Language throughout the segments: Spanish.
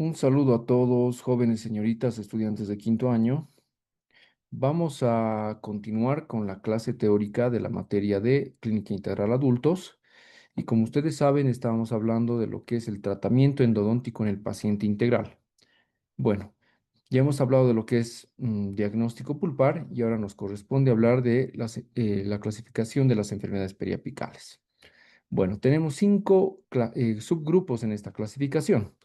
Un saludo a todos, jóvenes señoritas, estudiantes de quinto año. Vamos a continuar con la clase teórica de la materia de Clínica Integral Adultos. Y como ustedes saben, estábamos hablando de lo que es el tratamiento endodóntico en el paciente integral. Bueno, ya hemos hablado de lo que es diagnóstico pulpar y ahora nos corresponde hablar de la clasificación de las enfermedades periapicales. Bueno, tenemos cinco subgrupos en esta clasificación.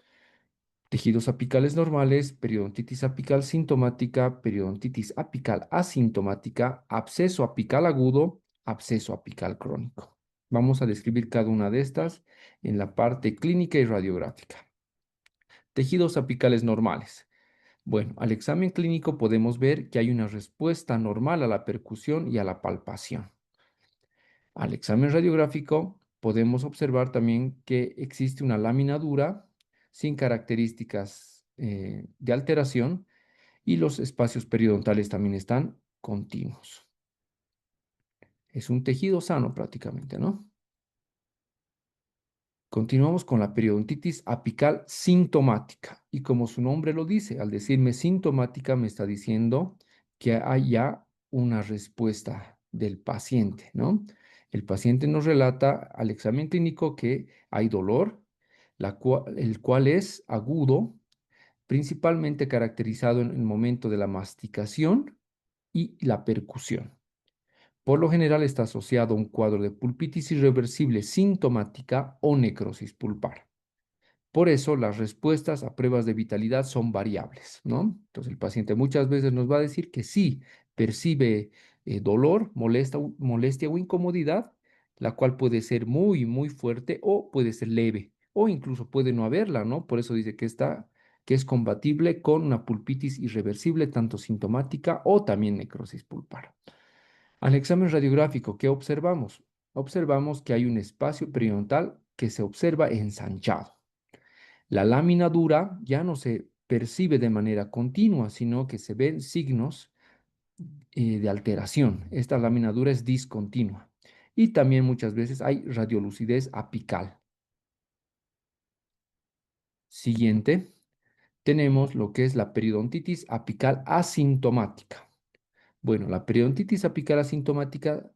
Tejidos apicales normales, periodontitis apical sintomática, periodontitis apical asintomática, absceso apical agudo, absceso apical crónico. Vamos a describir cada una de estas en la parte clínica y radiográfica. Tejidos apicales normales. Bueno, al examen clínico podemos ver que hay una respuesta normal a la percusión y a la palpación. Al examen radiográfico podemos observar también que existe una lámina dura sin características de alteración y los espacios periodontales también están continuos. Es un tejido sano prácticamente, ¿no? Continuamos con la periodontitis apical sintomática. Y como su nombre lo dice, al decirme sintomática me está diciendo que hay ya una respuesta del paciente, ¿no? El paciente nos relata al examen clínico que hay dolor, el cual es agudo, principalmente caracterizado en el momento de la masticación y la percusión. Por lo general está asociado a un cuadro de pulpitis irreversible sintomática o necrosis pulpar. Por eso las respuestas a pruebas de vitalidad son variables, ¿no? Entonces el paciente muchas veces nos va a decir que sí percibe dolor, molestia o incomodidad, la cual puede ser muy, muy fuerte o puede ser leve o incluso puede no haberla, ¿no? Por eso dice que es compatible con una pulpitis irreversible, tanto sintomática o también necrosis pulpar. Al examen radiográfico, ¿qué observamos? Observamos que hay un espacio periodontal que se observa ensanchado. La lámina dura ya no se percibe de manera continua, sino que se ven signos de alteración. Esta lámina dura es discontinua. Y también muchas veces hay radiolucidez apical. Siguiente, tenemos lo que es la periodontitis apical asintomática. Bueno, la periodontitis apical asintomática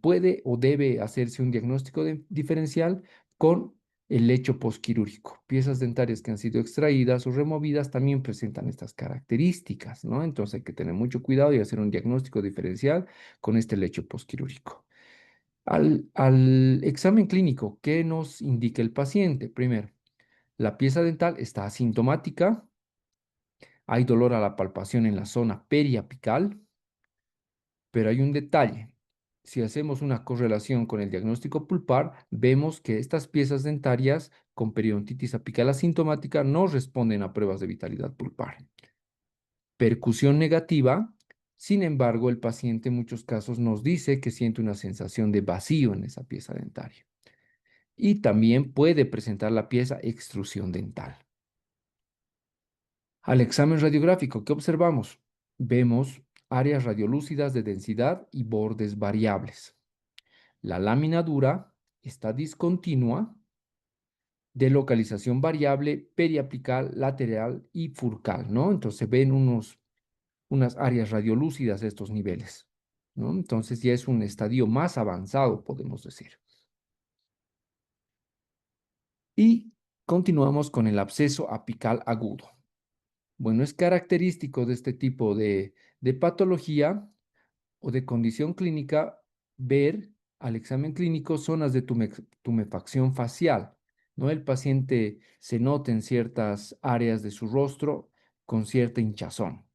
puede o debe hacerse un diagnóstico diferencial con el lecho posquirúrgico. Piezas dentarias que han sido extraídas o removidas también presentan estas características, ¿no? Entonces hay que tener mucho cuidado y hacer un diagnóstico diferencial con este lecho posquirúrgico. Al examen clínico, ¿qué nos indica el paciente? Primero, la pieza dental está asintomática, hay dolor a la palpación en la zona periapical. Pero hay un detalle. Si hacemos una correlación con el diagnóstico pulpar, vemos que estas piezas dentarias con periodontitis apical asintomática no responden a pruebas de vitalidad pulpar. Percusión negativa, sin embargo, el paciente en muchos casos nos dice que siente una sensación de vacío en esa pieza dentaria. Y también puede presentar la pieza extrusión dental. Al examen radiográfico, ¿qué observamos? Vemos áreas radiolúcidas de densidad y bordes variables. La lámina dura está discontinua de localización variable periapical, lateral y furcal, ¿no? Entonces se ven unas áreas radiolúcidas de estos niveles, ¿no? Entonces ya es un estadio más avanzado, podemos decir. Y continuamos con el absceso apical agudo. Bueno, es característico de este tipo de patología o de condición clínica ver al examen clínico zonas de tumefacción facial, ¿no? El paciente se nota en ciertas áreas de su rostro con cierta hinchazón.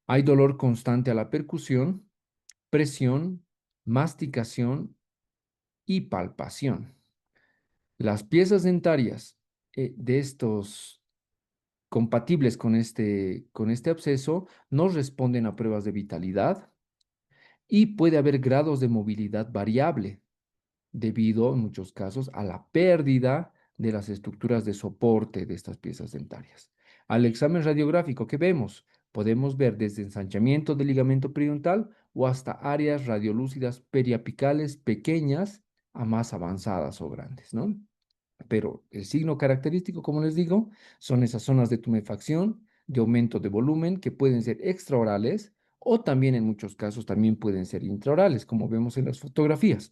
Hay dolor constante a la percusión, presión, masticación y palpación. Las piezas dentarias de estos compatibles con este absceso no responden a pruebas de vitalidad y puede haber grados de movilidad variable debido en muchos casos a la pérdida de las estructuras de soporte de estas piezas dentarias. Al examen radiográfico, ¿qué vemos? Podemos ver desde ensanchamiento del ligamento periodontal o hasta áreas radiolúcidas periapicales pequeñas a más avanzadas o grandes, ¿no? Pero el signo característico, como les digo, son esas zonas de tumefacción, de aumento de volumen, que pueden ser extraorales o también en muchos casos también pueden ser intraorales, como vemos en las fotografías.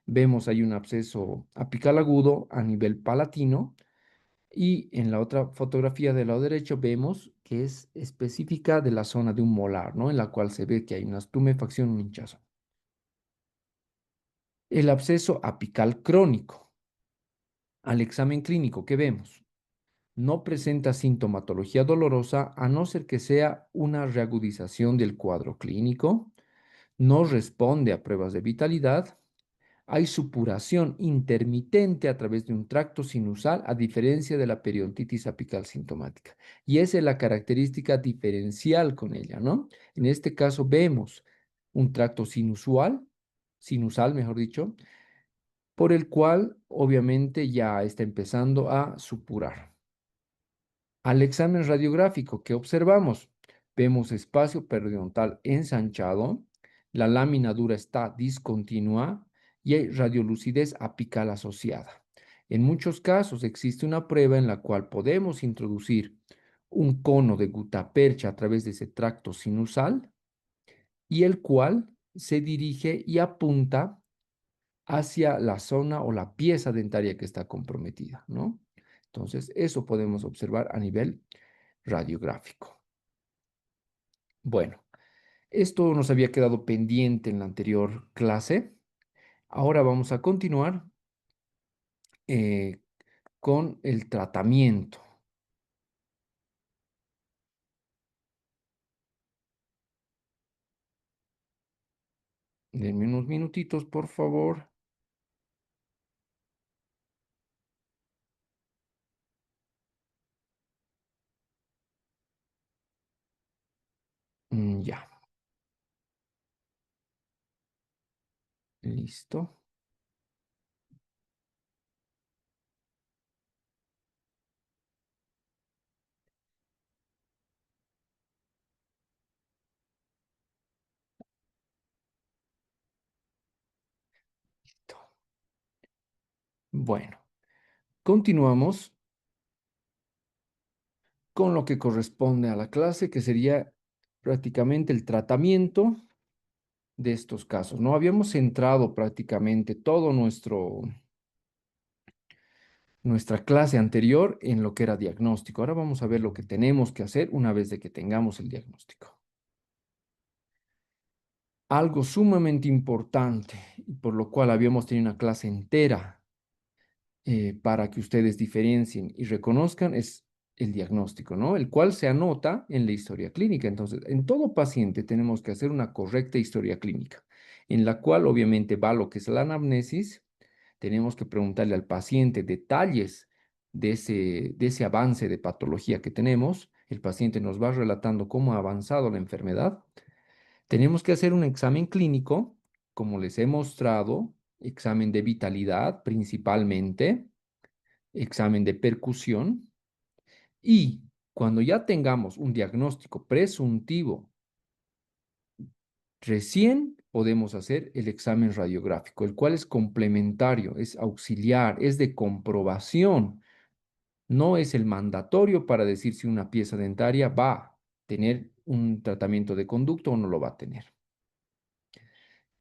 Vemos ahí un absceso apical agudo a nivel palatino y en la otra fotografía del lado derecho vemos que es específica de la zona de un molar, ¿no? En la cual se ve que hay una tumefacción, un hinchazón. El absceso apical crónico. Al examen clínico que vemos, no presenta sintomatología dolorosa a no ser que sea una reagudización del cuadro clínico, no responde a pruebas de vitalidad, hay supuración intermitente a través de un tracto sinusal, a diferencia de la periodontitis apical sintomática. Y esa es la característica diferencial con ella, ¿no? En este caso vemos un tracto sinusal, mejor dicho, por el cual obviamente ya está empezando a supurar. Al examen radiográfico que observamos, vemos espacio periodontal ensanchado, la lámina dura está discontinua y hay radiolucidez apical asociada. En muchos casos existe una prueba en la cual podemos introducir un cono de gutapercha a través de ese tracto sinusal y el cual se dirige y apunta hacia la zona o la pieza dentaria que está comprometida, ¿no? Entonces, eso podemos observar a nivel radiográfico. Bueno, esto nos había quedado pendiente en la anterior clase. Ahora vamos a continuar eh, con el tratamiento. Denme unos minutitos, por favor. Ya, listo. Listo. Bueno, continuamos con lo que corresponde a la clase, que sería prácticamente el tratamiento de estos casos. No habíamos centrado prácticamente todo nuestra clase anterior en lo que era diagnóstico. Ahora vamos a ver lo que tenemos que hacer una vez de que tengamos el diagnóstico. Algo sumamente importante, y por lo cual habíamos tenido una clase entera para que ustedes diferencien y reconozcan es el diagnóstico, ¿no? El cual se anota en la historia clínica. Entonces, en todo paciente tenemos que hacer una correcta historia clínica, en la cual obviamente va lo que es la anamnesis. Tenemos que preguntarle al paciente detalles de ese avance de patología que tenemos. El paciente nos va relatando cómo ha avanzado la enfermedad. Tenemos que hacer un examen clínico, como les he mostrado, examen de vitalidad principalmente, examen de percusión y cuando ya tengamos un diagnóstico presuntivo, recién podemos hacer el examen radiográfico, el cual es complementario, es auxiliar, es de comprobación, no es el mandatorio para decir si una pieza dentaria va a tener un tratamiento de conducto o no lo va a tener.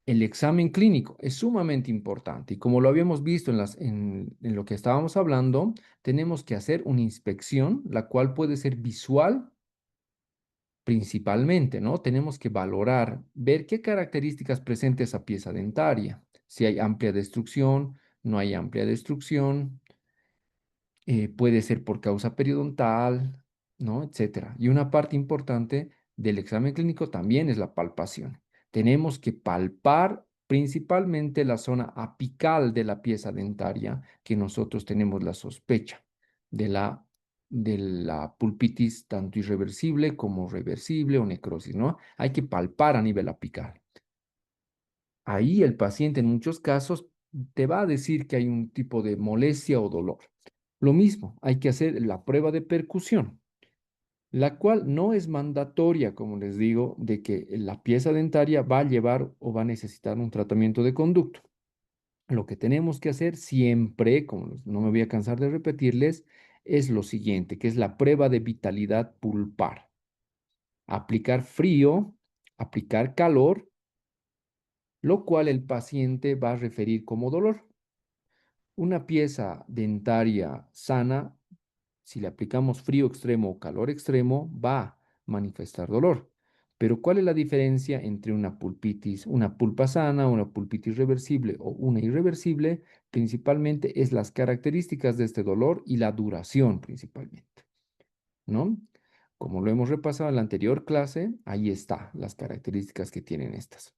El examen clínico es sumamente importante y como lo habíamos visto en lo que estábamos hablando, tenemos que hacer una inspección, la cual puede ser visual principalmente, ¿no? Tenemos que valorar, ver qué características presenta esa pieza dentaria, si hay amplia destrucción, no hay amplia destrucción, puede ser por causa periodontal, ¿no? Etcétera. Y una parte importante del examen clínico también es la palpación. Tenemos que palpar principalmente la zona apical de la pieza dentaria que nosotros tenemos la sospecha de la pulpitis tanto irreversible como reversible o necrosis, ¿no? Hay que palpar a nivel apical. Ahí el paciente en muchos casos te va a decir que hay un tipo de molestia o dolor. Lo mismo, hay que hacer la prueba de percusión, la cual no es mandatoria, como les digo, de que la pieza dentaria va a llevar o va a necesitar un tratamiento de conducto. Lo que tenemos que hacer siempre, como no me voy a cansar de repetirles, es lo siguiente, que es la prueba de vitalidad pulpar. Aplicar frío, aplicar calor, lo cual el paciente va a referir como dolor. Una pieza dentaria sana, si le aplicamos frío extremo o calor extremo, va a manifestar dolor. Pero ¿cuál es la diferencia entre una pulpitis, una pulpa sana, una pulpitis reversible o una irreversible? Principalmente es las características de este dolor y la duración principalmente, ¿no? Como lo hemos repasado en la anterior clase, ahí está las características que tienen estas.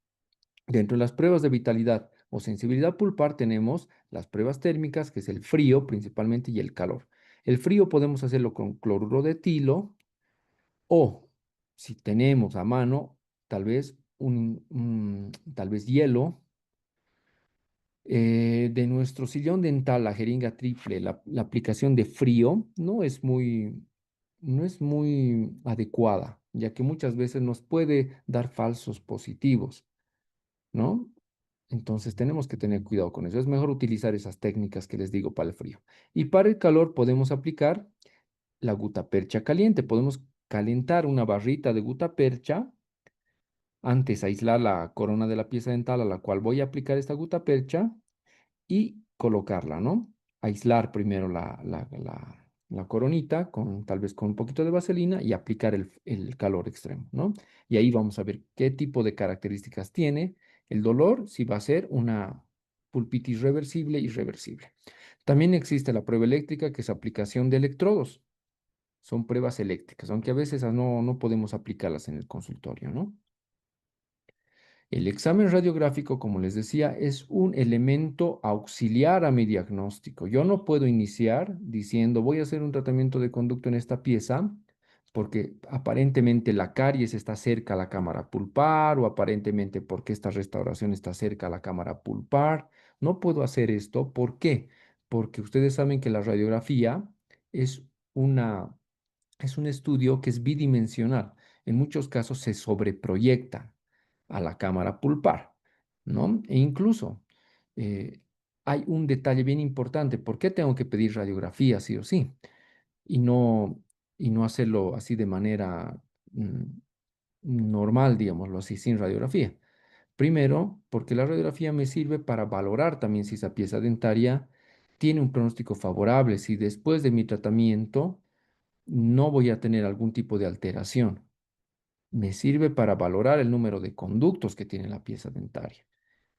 Dentro de las pruebas de vitalidad o sensibilidad pulpar tenemos las pruebas térmicas, que es el frío principalmente, y el calor. El frío podemos hacerlo con cloruro de etilo o, si tenemos a mano, tal vez tal vez hielo de nuestro sillón dental, la jeringa triple. La aplicación de frío no es muy adecuada, ya que muchas veces nos puede dar falsos positivos, ¿no? Entonces tenemos que tener cuidado con eso. Es mejor utilizar esas técnicas que les digo para el frío. Y para el calor podemos aplicar la gutapercha caliente. Podemos calentar una barrita de gutapercha, antes aislar la corona de la pieza dental a la cual voy a aplicar esta gutapercha y colocarla, ¿no? Aislar primero la coronita con tal vez con un poquito de vaselina y aplicar el calor extremo, ¿no? Y ahí vamos a ver qué tipo de características tiene el dolor, si va a ser una pulpitis reversible y irreversible. También existe la prueba eléctrica, que es aplicación de electrodos. Son pruebas eléctricas, aunque a veces no podemos aplicarlas en el consultorio, ¿no? El examen radiográfico, como les decía, es un elemento auxiliar a mi diagnóstico. Yo no puedo iniciar diciendo voy a hacer un tratamiento de conducto en esta pieza porque aparentemente la caries está cerca a la cámara pulpar o aparentemente porque esta restauración está cerca a la cámara pulpar. No puedo hacer esto. ¿Por qué? Porque ustedes saben que la radiografía es una, es un estudio que es bidimensional. En muchos casos se sobreproyecta a la cámara pulpar, ¿no? E incluso eh, hay un detalle bien importante. ¿Por qué tengo que pedir radiografía sí o sí? Y no, y no hacerlo así de manera normal, digámoslo así, sin radiografía. Primero, porque la radiografía me sirve para valorar también si esa pieza dentaria tiene un pronóstico favorable, si después de mi tratamiento no voy a tener algún tipo de alteración. Me sirve para valorar el número de conductos que tiene la pieza dentaria.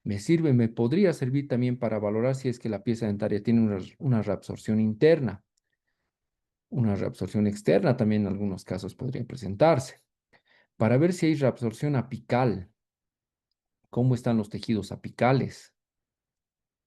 Me podría servir también para valorar si es que la pieza dentaria tiene una reabsorción interna, una reabsorción externa también en algunos casos podría presentarse. Para ver si hay reabsorción apical, cómo están los tejidos apicales.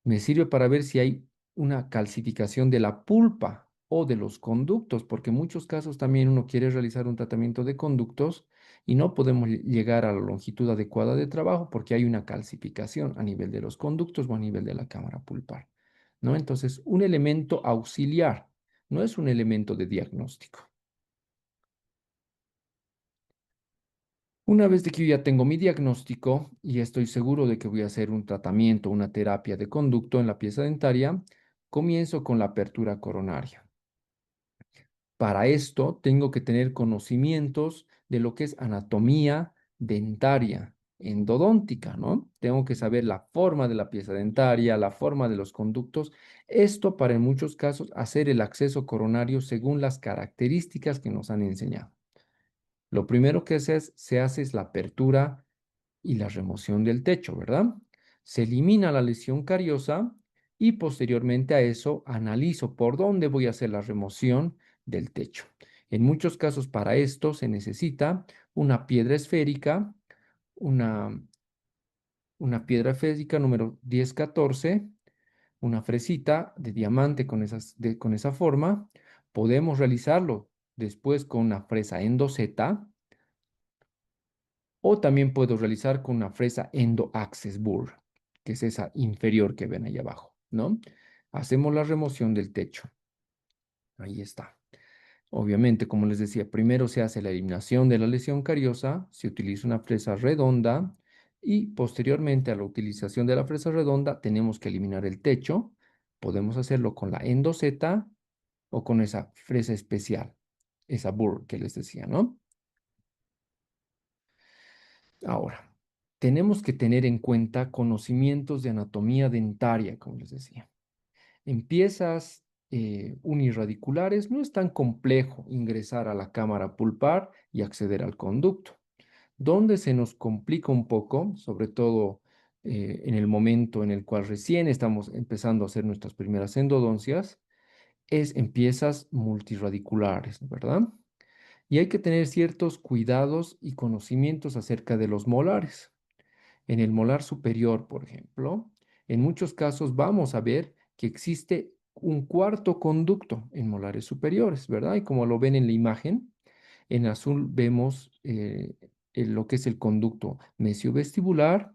Me sirve para ver si hay una calcificación de la pulpa o de los conductos, porque en muchos casos también uno quiere realizar un tratamiento de conductos y no podemos llegar a la longitud adecuada de trabajo porque hay una calcificación a nivel de los conductos o a nivel de la cámara pulpar, ¿no? Entonces, un elemento auxiliar, no es un elemento de diagnóstico. Una vez de que yo ya tengo mi diagnóstico y estoy seguro de que voy a hacer un tratamiento, una terapia de conducto en la pieza dentaria, comienzo con la apertura coronaria. Para esto tengo que tener conocimientos de lo que es anatomía dentaria, endodóntica, ¿no? Tengo que saber la forma de la pieza dentaria, la forma de los conductos. Esto para en muchos casos hacer el acceso coronario según las características que nos han enseñado. Lo primero que se hace es la apertura y la remoción del techo, ¿verdad? Se elimina la lesión cariosa y posteriormente a eso analizo por dónde voy a hacer la remoción del techo. En muchos casos para esto se necesita una piedra esférica, una, una piedra esférica número 1014, una fresita de diamante con esa forma. Podemos realizarlo después con una fresa endoseta o también puedo realizar con una fresa Endo Access Burr, que es esa inferior que ven ahí abajo, ¿no? Hacemos la remoción del techo. Ahí está. Obviamente, como les decía, primero se hace la eliminación de la lesión cariosa, se utiliza una fresa redonda Y posteriormente a la utilización de la fresa redonda, tenemos que eliminar el techo. Podemos hacerlo con la endoseta o con esa fresa especial, esa burr que les decía, ¿no? Ahora, tenemos que tener en cuenta conocimientos de anatomía dentaria, como les decía. En piezas unirradiculares no es tan complejo ingresar a la cámara pulpar y acceder al conducto. Donde se nos complica un poco, sobre todo en el momento en el cual recién estamos empezando a hacer nuestras primeras endodoncias, es en piezas multirradiculares, ¿verdad? Y hay que tener ciertos cuidados y conocimientos acerca de los molares. En el molar superior, por ejemplo, en muchos casos vamos a ver que existe un cuarto conducto en molares superiores, ¿verdad? Y como lo ven en la imagen, en azul vemos lo que es el conducto mesiovestibular.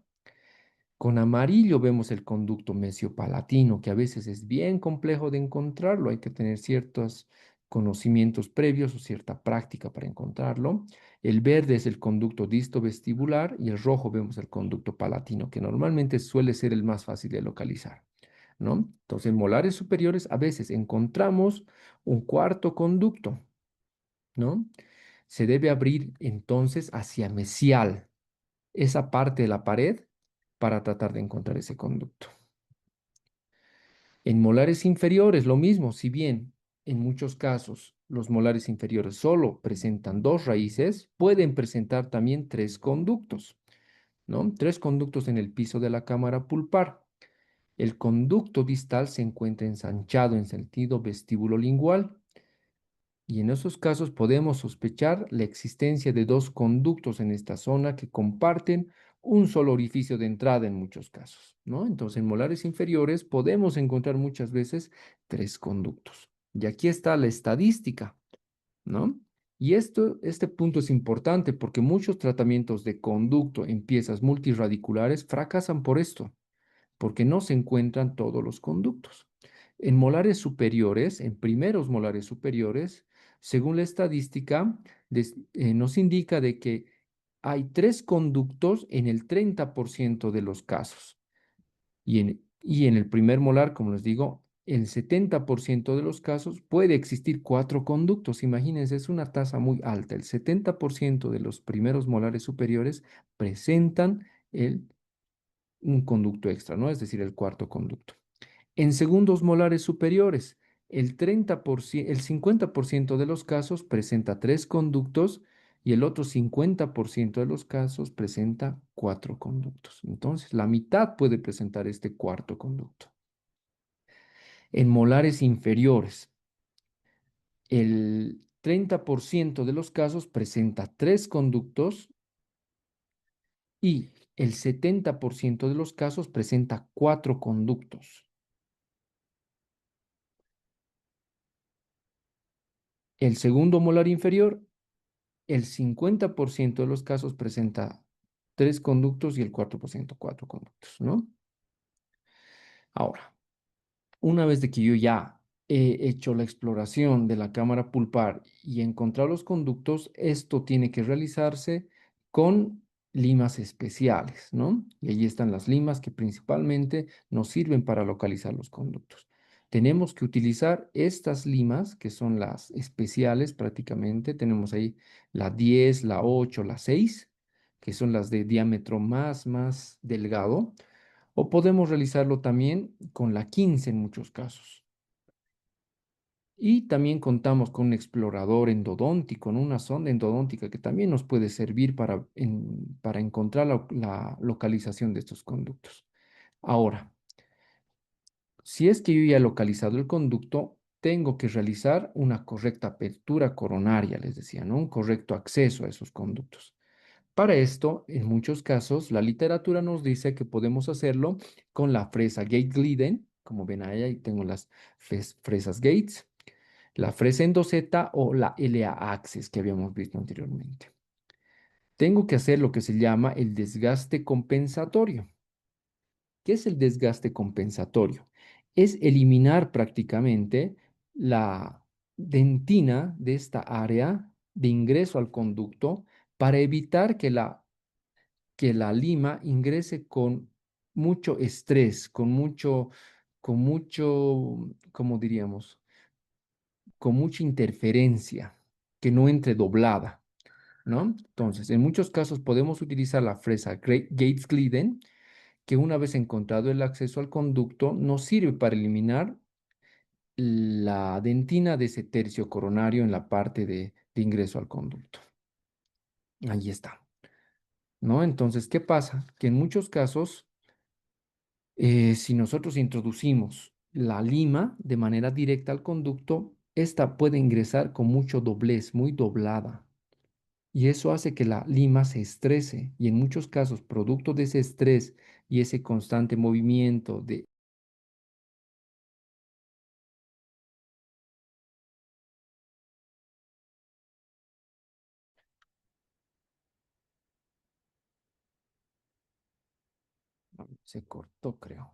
Con amarillo vemos el conducto mesiopalatino, que a veces es bien complejo de encontrarlo. Hay que tener ciertos conocimientos previos o cierta práctica para encontrarlo. El verde es el conducto distovestibular y el rojo vemos el conducto palatino, que normalmente suele ser el más fácil de localizar, ¿no? Entonces, en molares superiores a veces encontramos un cuarto conducto, ¿no? Se debe abrir entonces hacia mesial, esa parte de la pared, para tratar de encontrar ese conducto. En molares inferiores, lo mismo, si bien en muchos casos los molares inferiores solo presentan dos raíces, pueden presentar también tres conductos, ¿no? Tres conductos en el piso de la cámara pulpar. El conducto distal se encuentra ensanchado en sentido vestíbulo lingual. Y en esos casos podemos sospechar la existencia de dos conductos en esta zona que comparten un solo orificio de entrada en muchos casos, ¿no? Entonces, en molares inferiores podemos encontrar muchas veces tres conductos. Y aquí está la estadística, ¿no? Y este punto es importante porque muchos tratamientos de conducto en piezas multirradiculares fracasan por esto porque no se encuentran todos los conductos. En molares superiores, en primeros molares superiores, según la estadística, nos indica de que hay tres conductos en el 30% de los casos. Y en el primer molar, como les digo, el 70% de los casos puede existir cuatro conductos. Imagínense, es una tasa muy alta. El 70% de los primeros molares superiores presentan un conducto extra, ¿no? Es decir, el cuarto conducto. En segundos molares superiores, el 30%, el 50% de los casos presenta tres conductos y el otro 50% de los casos presenta cuatro conductos. Entonces, la mitad puede presentar este cuarto conducto. En molares inferiores, el 30% de los casos presenta tres conductos y el 70% de los casos presenta cuatro conductos. El segundo molar inferior, el 50% de los casos presenta tres conductos y el 4% cuatro conductos, ¿no? Ahora, una vez de que yo ya he hecho la exploración de la cámara pulpar y he encontrado los conductos, esto tiene que realizarse con limas especiales, ¿no? Y allí están las limas que principalmente nos sirven para localizar los conductos. Tenemos que utilizar estas limas, que son las especiales prácticamente. Tenemos ahí la 10, la 8, la 6, que son las de diámetro más delgado, o podemos realizarlo también con la 15 en muchos casos. Y también contamos con un explorador endodóntico, con una sonda endodóntica que también nos puede servir para encontrar la localización de estos conductos. Ahora, si es que yo ya he localizado el conducto, tengo que realizar una correcta apertura coronaria, les decía, ¿no? Un correcto acceso a esos conductos. Para esto, en muchos casos, la literatura nos dice que podemos hacerlo con la fresa Gate-Glidden, como ven ahí tengo las fresas Gates, la fresa Endoseta o la LA Axis que habíamos visto anteriormente. Tengo que hacer lo que se llama el desgaste compensatorio. ¿Qué es el desgaste compensatorio? Es eliminar prácticamente la dentina de esta área de ingreso al conducto para evitar que la que la lima ingrese con mucho estrés, con mucho, ¿cómo diríamos? Con mucha interferencia, que no entre doblada, ¿no? Entonces, en muchos casos podemos utilizar la fresa Gates-Glidden, que una vez encontrado el acceso al conducto, nos sirve para eliminar la dentina de ese tercio coronario en la parte de ingreso al conducto. Ahí está, ¿no? Entonces, ¿qué pasa? Que en muchos casos, si nosotros introducimos la lima de manera directa al conducto, esta puede ingresar con mucho doblez, muy doblada. Y eso hace que la lima se estrese y en muchos casos, producto de ese estrés y ese constante movimiento de... Se cortó, creo.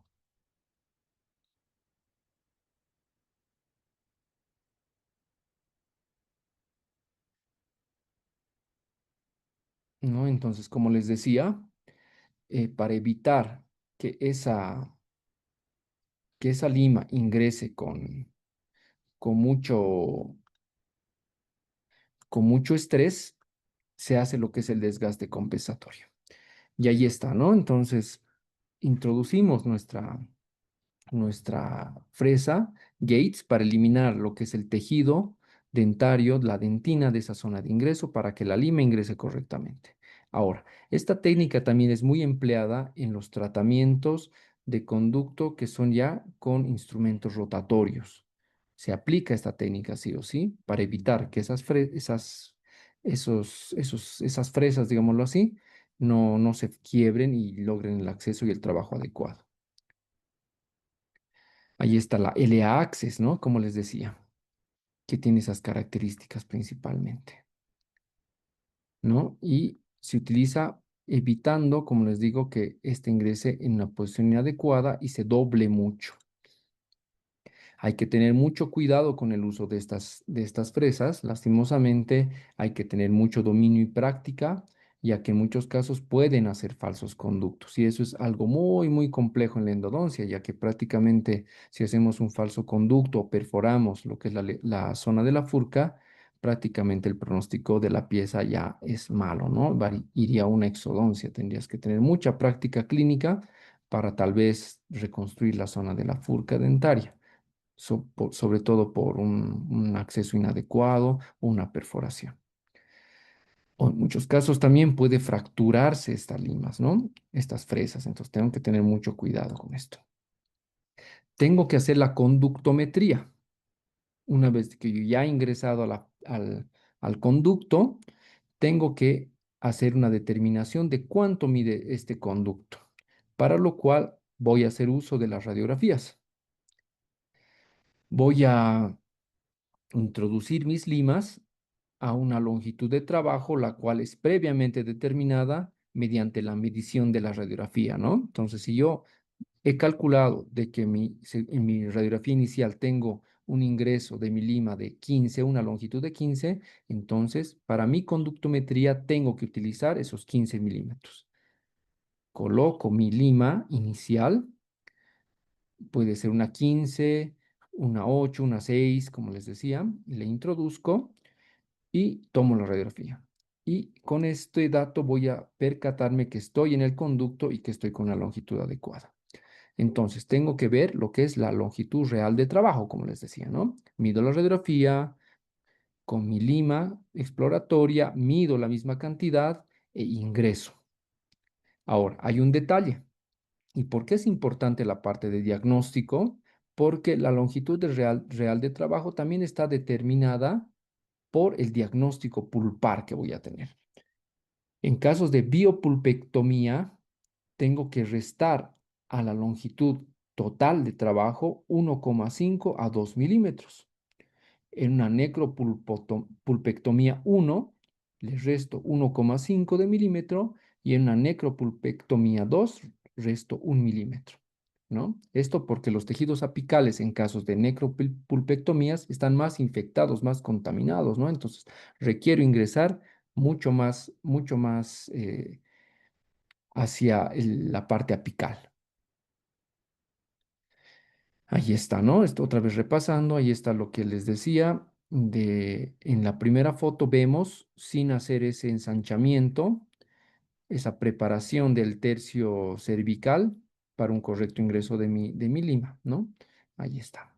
¿No? Entonces, como les decía, para evitar que que esa lima ingrese con con mucho estrés, se hace lo que es el desgaste compensatorio. Y ahí está, ¿no? Entonces, introducimos nuestra fresa Gates para eliminar lo que es el tejido dentario, la dentina de esa zona de ingreso para que la lima ingrese correctamente. Ahora, esta técnica también es muy empleada en los tratamientos de conducto que son ya con instrumentos rotatorios. Se aplica esta técnica sí o sí para evitar que esas fresas, digámoslo así, no se quiebren y logren el acceso y el trabajo adecuado. Ahí está la LA Access, ¿no? Como les decía, que tiene esas características principalmente, ¿no? Y se utiliza evitando, como les digo, que este ingrese en una posición inadecuada y se doble mucho. Hay que tener mucho cuidado con el uso de estas fresas. Lastimosamente, hay que tener mucho dominio y práctica, ya que en muchos casos pueden hacer falsos conductos. Y eso es algo muy complejo en la endodoncia, ya que prácticamente si hacemos un falso conducto o perforamos lo que es la zona de la furca, prácticamente el pronóstico de la pieza ya es malo, ¿no? Iría a una exodoncia. Tendrías que tener mucha práctica clínica para tal vez reconstruir la zona de la furca dentaria sobre todo por un acceso inadecuado o una perforación. O en muchos casos también puede fracturarse estas limas, ¿no? Estas fresas, entonces tengo que tener mucho cuidado con esto. Tengo que hacer la conductometría. Una vez que yo ya he ingresado al conducto, tengo que hacer una determinación de cuánto mide este conducto, para lo cual voy a hacer uso de las radiografías. Voy a introducir mis limas a una longitud de trabajo, la cual es previamente determinada mediante la medición de la radiografía, ¿no? Entonces, si yo he calculado de que en mi radiografía inicial tengo un ingreso de mi lima de 15, una longitud de 15, entonces para mi conductometría tengo que utilizar esos 15 milímetros. Coloco mi lima inicial, puede ser una 15, una 8, una 6, como les decía, le introduzco y tomo la radiografía. Y con este dato voy a percatarme que estoy en el conducto y que estoy con la longitud adecuada. Entonces, tengo que ver lo que es la longitud real de trabajo, como les decía, ¿no? Mido la radiografía con mi lima exploratoria, mido la misma cantidad e ingreso. Ahora, hay un detalle. ¿Y por qué es importante la parte de diagnóstico? Porque la longitud real de trabajo también está determinada por el diagnóstico pulpar que voy a tener. En casos de biopulpectomía, tengo que restar a la longitud total de trabajo 1,5 a 2 milímetros. En una necropulpectomía 1, le resto 1,5 de milímetro y en una necropulpectomía 2, resto 1 milímetro. ¿No? Esto porque los tejidos apicales en casos de necropulpectomías están más infectados, más contaminados, ¿no? Entonces requiero ingresar mucho más hacia la parte apical. Ahí está, ¿no? Esto otra vez repasando, ahí está lo que les decía. En la primera foto vemos, sin hacer ese ensanchamiento, esa preparación del tercio cervical para un correcto ingreso de mi lima, ¿no? Ahí está.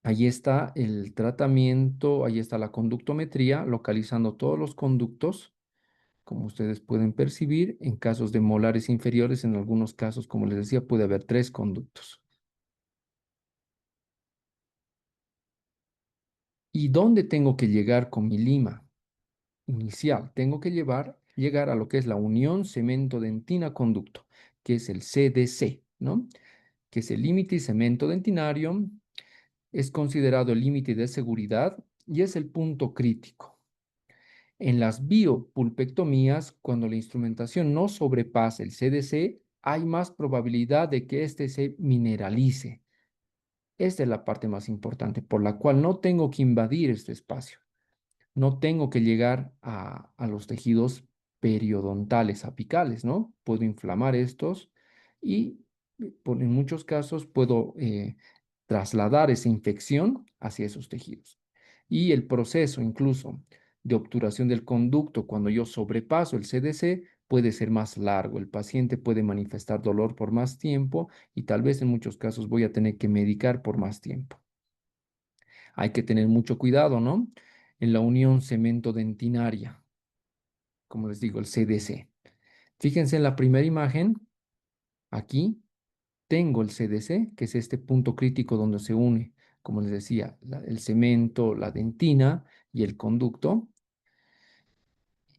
Ahí está el tratamiento, ahí está la conductometría, localizando todos los conductos, como ustedes pueden percibir. En casos de molares inferiores, en algunos casos, como les decía, puede haber 3 conductos. ¿Y dónde tengo que llegar con mi lima inicial? Tengo que llegar a lo que es la unión cemento-dentina-conducto, que es el CDC, ¿no? Que es el límite cemento dentinario, es considerado el límite de seguridad y es el punto crítico. En las biopulpectomías, cuando la instrumentación no sobrepasa el CDC, hay más probabilidad de que éste se mineralice. Esta es la parte más importante, por la cual no tengo que invadir este espacio. No tengo que llegar a los tejidos periodontales apicales, ¿no? Puedo inflamar estos y en muchos casos puedo trasladar esa infección hacia esos tejidos. Y el proceso incluso de obturación del conducto cuando yo sobrepaso el CDC puede ser más largo. El paciente puede manifestar dolor por más tiempo y tal vez en muchos casos voy a tener que medicar por más tiempo. Hay que tener mucho cuidado, ¿no? En la unión cemento-dentinaria, como les digo, el CDC. Fíjense en la primera imagen, aquí tengo el CDC, que es este punto crítico donde se une, como les decía, el cemento, la dentina y el conducto.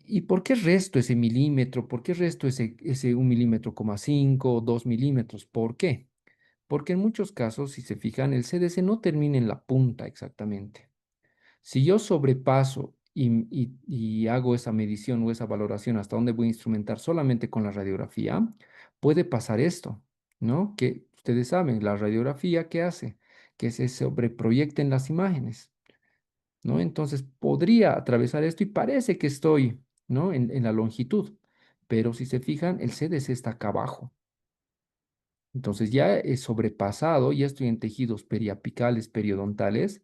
¿Y por qué resto ese milímetro? ¿Por qué resto ese 1,5 milímetros, 2 milímetros? ¿Por qué? Porque en muchos casos, si se fijan, el CDC no termina en la punta exactamente. Si yo sobrepaso y hago esa medición o esa valoración hasta dónde voy a instrumentar solamente con la radiografía, puede pasar esto, ¿no? Que ustedes saben, la radiografía, ¿qué hace? Que se sobreproyecten las imágenes, ¿no? Entonces podría atravesar esto y parece que estoy, ¿no? En la longitud, pero si se fijan, el CDC está acá abajo. Entonces ya he sobrepasado, ya estoy en tejidos periapicales, periodontales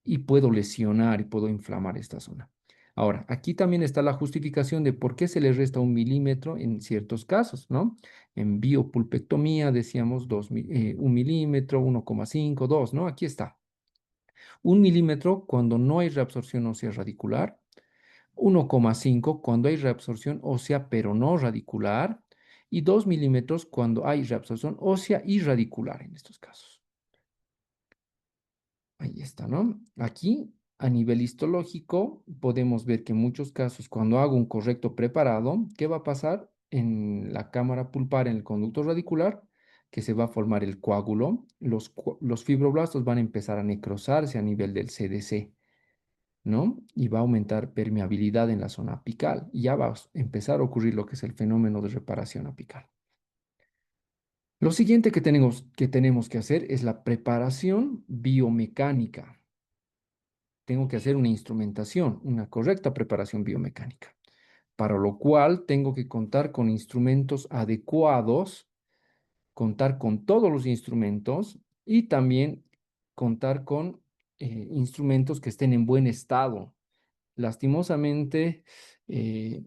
y puedo lesionar y puedo inflamar esta zona. Ahora, aquí también está la justificación de por qué se le resta 1 milímetro en ciertos casos, ¿no? En biopulpectomía decíamos 1 milímetro, 1,5, 2, ¿no? Aquí está. 1 milímetro cuando no hay reabsorción ósea radicular, 1,5 cuando hay reabsorción ósea pero no radicular y 2 milímetros cuando hay reabsorción ósea y radicular en estos casos. Ahí está, ¿no? Aquí, a nivel histológico, podemos ver que en muchos casos, cuando hago un correcto preparado, ¿qué va a pasar en la cámara pulpar, en el conducto radicular? Que se va a formar el coágulo, los fibroblastos van a empezar a necrosarse a nivel del CDC, ¿no? Y va a aumentar permeabilidad en la zona apical. Y ya va a empezar a ocurrir lo que es el fenómeno de reparación apical. Lo siguiente que tenemos que hacer es la preparación biomecánica. Tengo que hacer una instrumentación, una correcta preparación biomecánica, para lo cual tengo que contar con instrumentos adecuados, contar con todos los instrumentos y también contar con instrumentos que estén en buen estado. Lastimosamente, eh,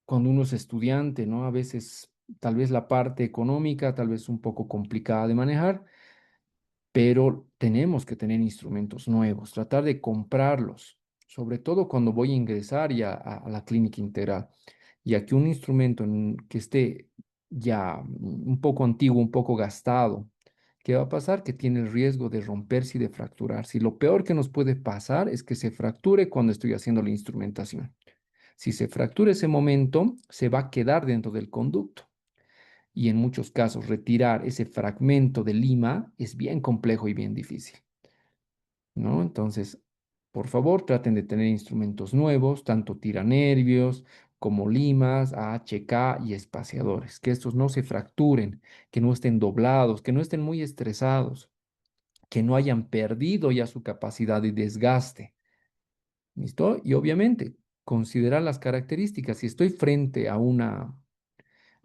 cuando uno es estudiante, ¿no? A veces tal vez la parte económica, tal vez un poco complicada de manejar, pero tenemos que tener instrumentos nuevos, tratar de comprarlos, sobre todo cuando voy a ingresar ya a la clínica integral, ya que un instrumento que esté ya un poco antiguo, un poco gastado, ¿qué va a pasar? Que tiene el riesgo de romperse y de fracturarse. Y lo peor que nos puede pasar es que se fracture cuando estoy haciendo la instrumentación. Si se fractura ese momento, se va a quedar dentro del conducto y en muchos casos retirar ese fragmento de lima es bien complejo y bien difícil, ¿no? Entonces, por favor, traten de tener instrumentos nuevos, tanto tiranervios como limas, AHK y espaciadores, que estos no se fracturen, que no estén doblados, que no estén muy estresados, que no hayan perdido ya su capacidad de desgaste. ¿Listo? Y obviamente, considerar las características. Si estoy frente a una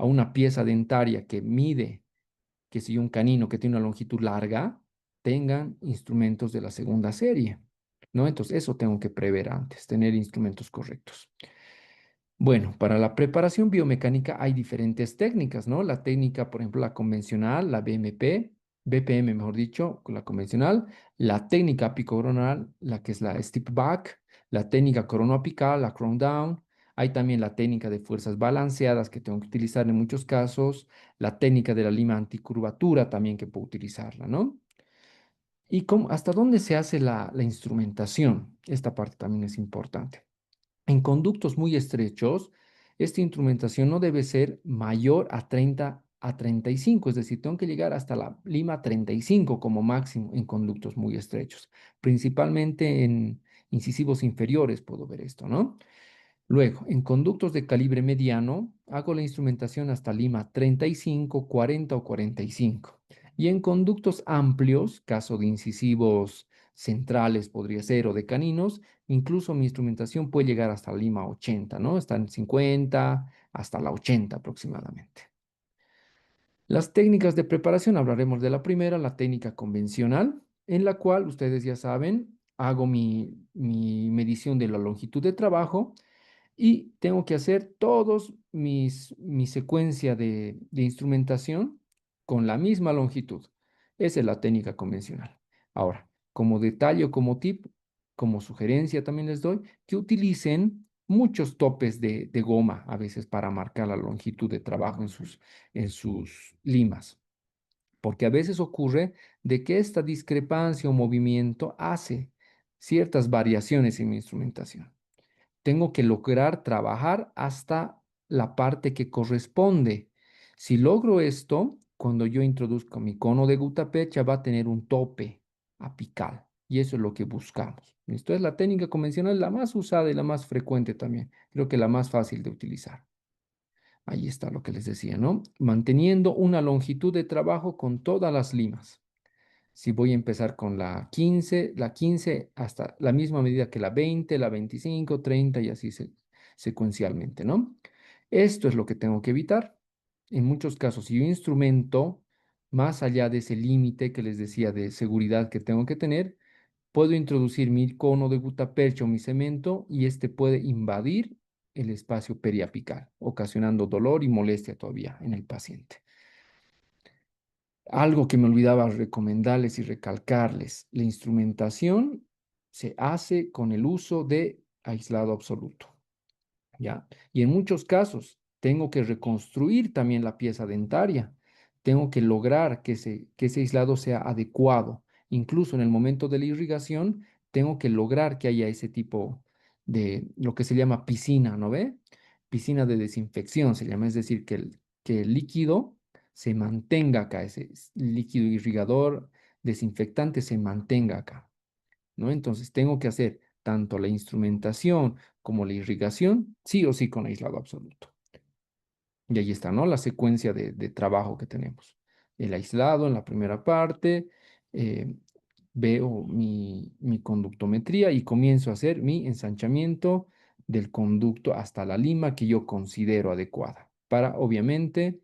a una pieza dentaria que mide, que si un canino que tiene una longitud larga, tengan instrumentos de la segunda serie, ¿no? Entonces, eso tengo que prever antes, tener instrumentos correctos. Bueno, para la preparación biomecánica hay diferentes técnicas, ¿no? La técnica, por ejemplo, la convencional, la BMP, BPM, mejor dicho, con la convencional, la técnica apicoronal, la que es la step back, la técnica coronoapical, la crown down. Hay también la técnica de fuerzas balanceadas que tengo que utilizar en muchos casos, la técnica de la lima anticurvatura también que puedo utilizarla, ¿no? ¿Y hasta dónde se hace la instrumentación? Esta parte también es importante. En conductos muy estrechos, esta instrumentación no debe ser mayor a 30 a 35, es decir, tengo que llegar hasta la lima 35 como máximo en conductos muy estrechos, principalmente en incisivos inferiores puedo ver esto, ¿no? Luego, en conductos de calibre mediano, hago la instrumentación hasta lima 35, 40 o 45. Y en conductos amplios, caso de incisivos centrales podría ser o de caninos, incluso mi instrumentación puede llegar hasta lima 80, ¿no? Está en 50 hasta la 80 aproximadamente. Las técnicas de preparación, hablaremos de la primera, la técnica convencional, en la cual ustedes ya saben, hago mi medición de la longitud de trabajo y tengo que hacer mi secuencia de instrumentación con la misma longitud. Esa es la técnica convencional. Ahora, como detalle o como tip, como sugerencia también les doy que utilicen muchos topes de goma a veces para marcar la longitud de trabajo en sus limas, porque a veces ocurre de que esta discrepancia o movimiento hace ciertas variaciones en mi instrumentación. Tengo que lograr trabajar hasta la parte que corresponde. Si logro esto, cuando yo introduzco mi cono de gutapercha va a tener un tope apical y eso es lo que buscamos. Esto es la técnica convencional, la más usada y la más frecuente también. Creo que la más fácil de utilizar. Ahí está lo que les decía, ¿no? Manteniendo una longitud de trabajo con todas las limas. Si voy a empezar con la 15 hasta la misma medida que la 20, la 25, 30 y así secuencialmente, ¿no? Esto es lo que tengo que evitar. En muchos casos, si yo instrumento más allá de ese límite que les decía de seguridad que tengo que tener, puedo introducir mi cono de gutapercha o mi cemento y este puede invadir el espacio periapical, ocasionando dolor y molestia todavía en el paciente. Algo que me olvidaba recomendarles y recalcarles, la instrumentación se hace con el uso de aislado absoluto. ¿Ya? Y en muchos casos tengo que reconstruir también la pieza dentaria. Tengo que lograr que ese aislado sea adecuado. Incluso en el momento de la irrigación, tengo que lograr que haya ese tipo de lo que se llama piscina, ¿no ve? Piscina de desinfección se llama, es decir, que el líquido se mantenga acá, ese líquido irrigador desinfectante se mantenga acá, ¿no? Entonces tengo que hacer tanto la instrumentación como la irrigación, sí o sí con aislado absoluto. Y ahí está, ¿no? La secuencia de trabajo que tenemos. El aislado en la primera parte, eh, veo mi conductometría y comienzo a hacer mi ensanchamiento del conducto hasta la lima que yo considero adecuada. Para, obviamente,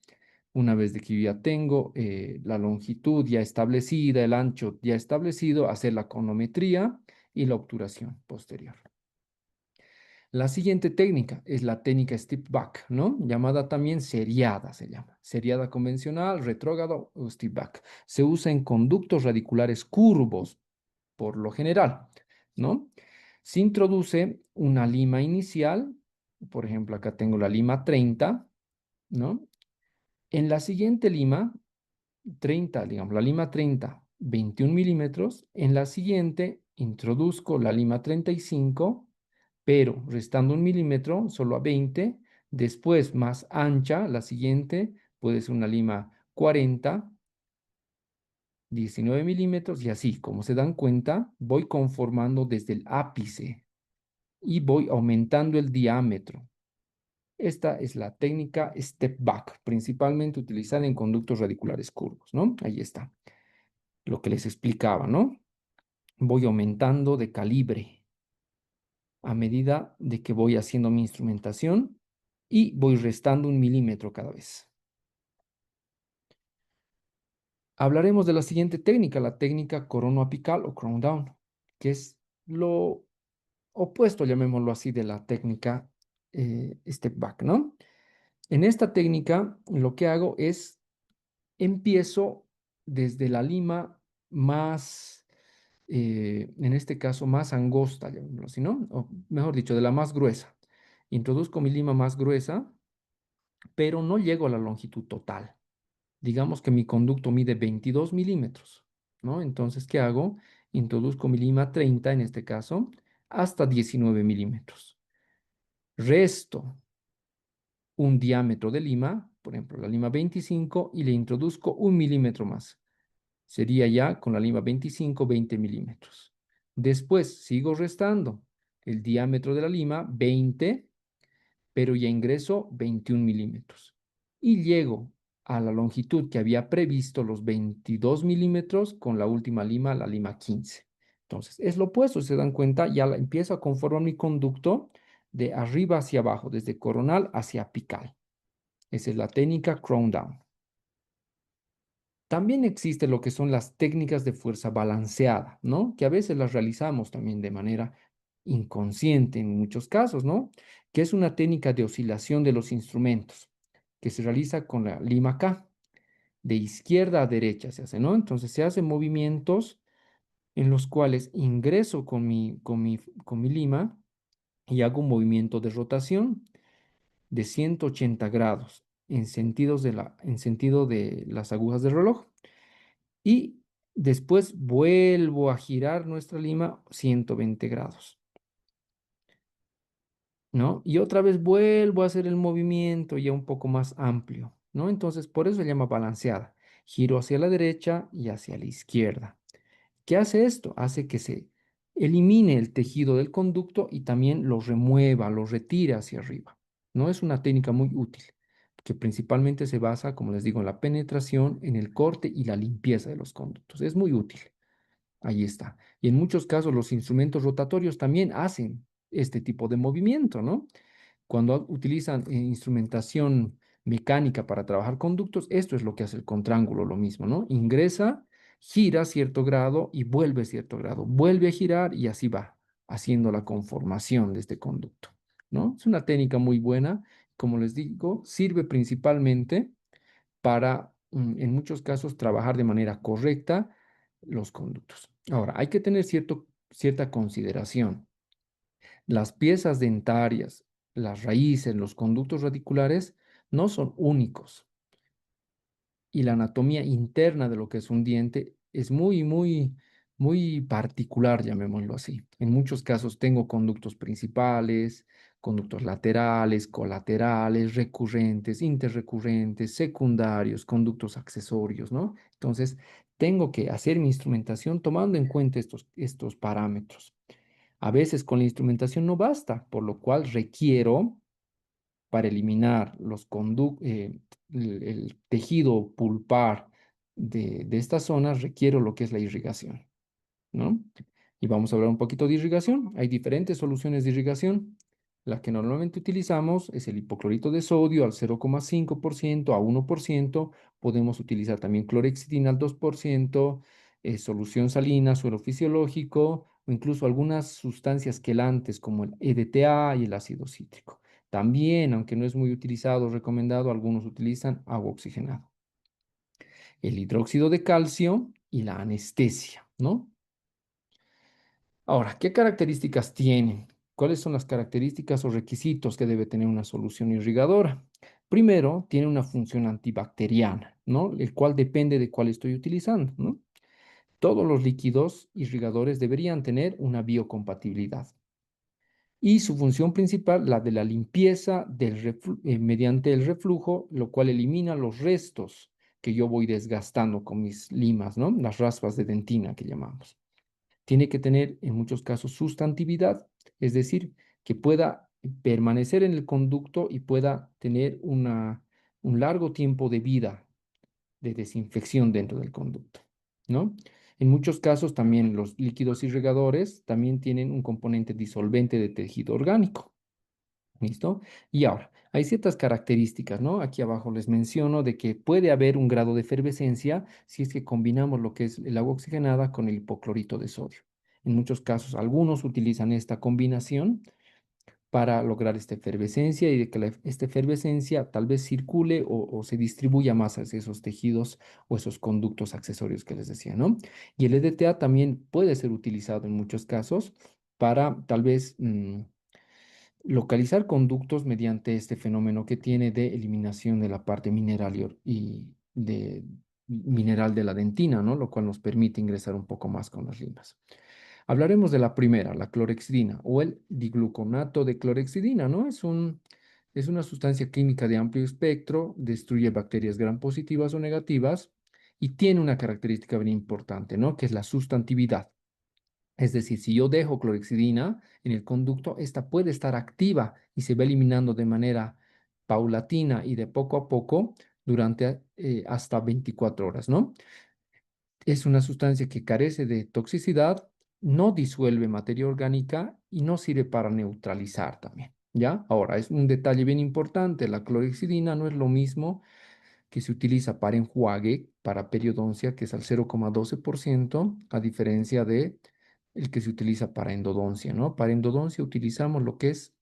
una vez de que yo ya tengo la longitud ya establecida, el ancho ya establecido, hacer la conometría y la obturación posterior. La siguiente técnica es la técnica step back, ¿no? Llamada también seriada, se llama. Seriada convencional, retrógrado o step back. Se usa en conductos radiculares curvos, por lo general, ¿no? Se introduce una lima inicial, por ejemplo, acá tengo la lima 30, ¿no? En la siguiente lima, 30, digamos, la lima 30, 21 milímetros. En la siguiente introduzco la lima 35, pero restando 1 milímetro, solo a 20. Después, más ancha, la siguiente puede ser una lima 40, 19 milímetros y así, como se dan cuenta, voy conformando desde el ápice y voy aumentando el diámetro. Esta es la técnica step back, principalmente utilizada en conductos radiculares curvos, ¿no? Ahí está, lo que les explicaba, ¿no? Voy aumentando de calibre a medida de que voy haciendo mi instrumentación y voy restando 1 milímetro cada vez. Hablaremos de la siguiente técnica, la técnica coronoapical o crown down, que es lo opuesto, llamémoslo así, de la técnica step back, ¿no? En esta técnica lo que hago es empiezo desde la lima más, en este caso, más angosta, llamémoslo así, ¿no? O mejor dicho, de la más gruesa. Introduzco mi lima más gruesa, pero no llego a la longitud total. Digamos que mi conducto mide 22 milímetros, ¿no? Entonces, ¿qué hago? Introduzco mi lima 30, en este caso, hasta 19 milímetros. Resto un diámetro de lima, por ejemplo, la lima 25, y le introduzco 1 milímetro más. Sería ya con la lima 25, 20 milímetros. Después sigo restando el diámetro de la lima, 20, pero ya ingreso 21 milímetros. Y llego a la longitud que había previsto, los 22 milímetros, con la última lima, la lima 15. Entonces, es lo opuesto, si se dan cuenta, ya empiezo a conformar mi conducto de arriba hacia abajo, desde coronal hacia apical. Esa es la técnica crown down. También existe lo que son las técnicas de fuerza balanceada, ¿no? Que a veces las realizamos también de manera inconsciente en muchos casos, ¿no? Que es una técnica de oscilación de los instrumentos que se realiza con la lima K. De izquierda a derecha se hace, ¿no? Entonces se hacen movimientos en los cuales ingreso con mi lima y hago un movimiento de rotación de 180 grados en sentido de las agujas del reloj. Y después vuelvo a girar nuestra lima 120 grados, ¿no? Y otra vez vuelvo a hacer el movimiento ya un poco más amplio, ¿no? Entonces, por eso se llama balanceada. Giro hacia la derecha y hacia la izquierda. ¿Qué hace esto? Hace que se elimine el tejido del conducto y también lo remueva, lo retire hacia arriba. No es una técnica muy útil, que principalmente se basa, como les digo, en la penetración, en el corte y la limpieza de los conductos. Es muy útil. Ahí está. Y en muchos casos los instrumentos rotatorios también hacen este tipo de movimiento, ¿no? Cuando utilizan instrumentación mecánica para trabajar conductos, esto es lo que hace el contraángulo, lo mismo, ¿no? Ingresa, gira cierto grado y vuelve cierto grado, vuelve a girar y así va, haciendo la conformación de este conducto, ¿no? Es una técnica muy buena, como les digo, sirve principalmente para, en muchos casos, trabajar de manera correcta los conductos. Ahora, hay que tener cierta consideración. Las piezas dentarias, las raíces, los conductos radiculares no son únicos y la anatomía interna de lo que es un diente es muy, muy, muy particular, llamémoslo así. En muchos casos tengo conductos principales, conductos laterales, colaterales, recurrentes, interrecurrentes, secundarios, conductos accesorios, ¿no? Entonces, tengo que hacer mi instrumentación tomando en cuenta estos parámetros. A veces con la instrumentación no basta, por lo cual requiero para eliminar el tejido pulpar de estas zonas, requiero lo que es la irrigación, ¿no? Y vamos a hablar un poquito de irrigación. Hay diferentes soluciones de irrigación. La que normalmente utilizamos es el hipoclorito de sodio al 0,5% a 1%. Podemos utilizar también clorhexidina al 2%, solución salina, suero fisiológico o incluso algunas sustancias quelantes como el EDTA y el ácido cítrico. También, aunque no es muy utilizado o recomendado, algunos utilizan agua oxigenada, el hidróxido de calcio y la anestesia, ¿no? Ahora, ¿qué características tienen? ¿Cuáles son las características o requisitos que debe tener una solución irrigadora? Primero, tiene una función antibacteriana, ¿no? El cual depende de cuál estoy utilizando, ¿no? Todos los líquidos irrigadores deberían tener una biocompatibilidad. Y su función principal, la de la limpieza mediante el reflujo, lo cual elimina los restos que yo voy desgastando con mis limas, ¿no? Las raspas de dentina que llamamos. Tiene que tener en muchos casos sustantividad, es decir, que pueda permanecer en el conducto y pueda tener un largo tiempo de vida de desinfección dentro del conducto, ¿no? En muchos casos también los líquidos irrigadores también tienen un componente disolvente de tejido orgánico. ¿Listo? Y ahora, hay ciertas características, ¿no? Aquí abajo les menciono de que puede haber un grado de efervescencia si es que combinamos lo que es el agua oxigenada con el hipoclorito de sodio. En muchos casos, algunos utilizan esta combinación para lograr esta efervescencia y de que esta efervescencia tal vez circule o se distribuya más hacia esos tejidos o esos conductos accesorios que les decía, ¿no? Y el EDTA también puede ser utilizado en muchos casos para tal vez localizar conductos mediante este fenómeno que tiene de eliminación de la parte mineral y de mineral de la dentina, ¿no? Lo cual nos permite ingresar un poco más con las limas. Hablaremos de la primera, la clorexidina o el digluconato de clorexidina, ¿no? Es una sustancia química de amplio espectro, destruye bacterias gram positivas o negativas y tiene una característica bien importante, ¿no? Que es la sustantividad. Es decir, si yo dejo clorexidina en el conducto, esta puede estar activa y se va eliminando de manera paulatina y de poco a poco durante hasta 24 horas, ¿no? Es una sustancia que carece de toxicidad, no disuelve materia orgánica y no sirve para neutralizar también, ¿ya? Ahora, es un detalle bien importante, la clorexidina no es lo mismo que se utiliza para enjuague, para periodoncia, que es al 0,12%, a diferencia de el que se utiliza para endodoncia, ¿no? Para endodoncia utilizamos lo que es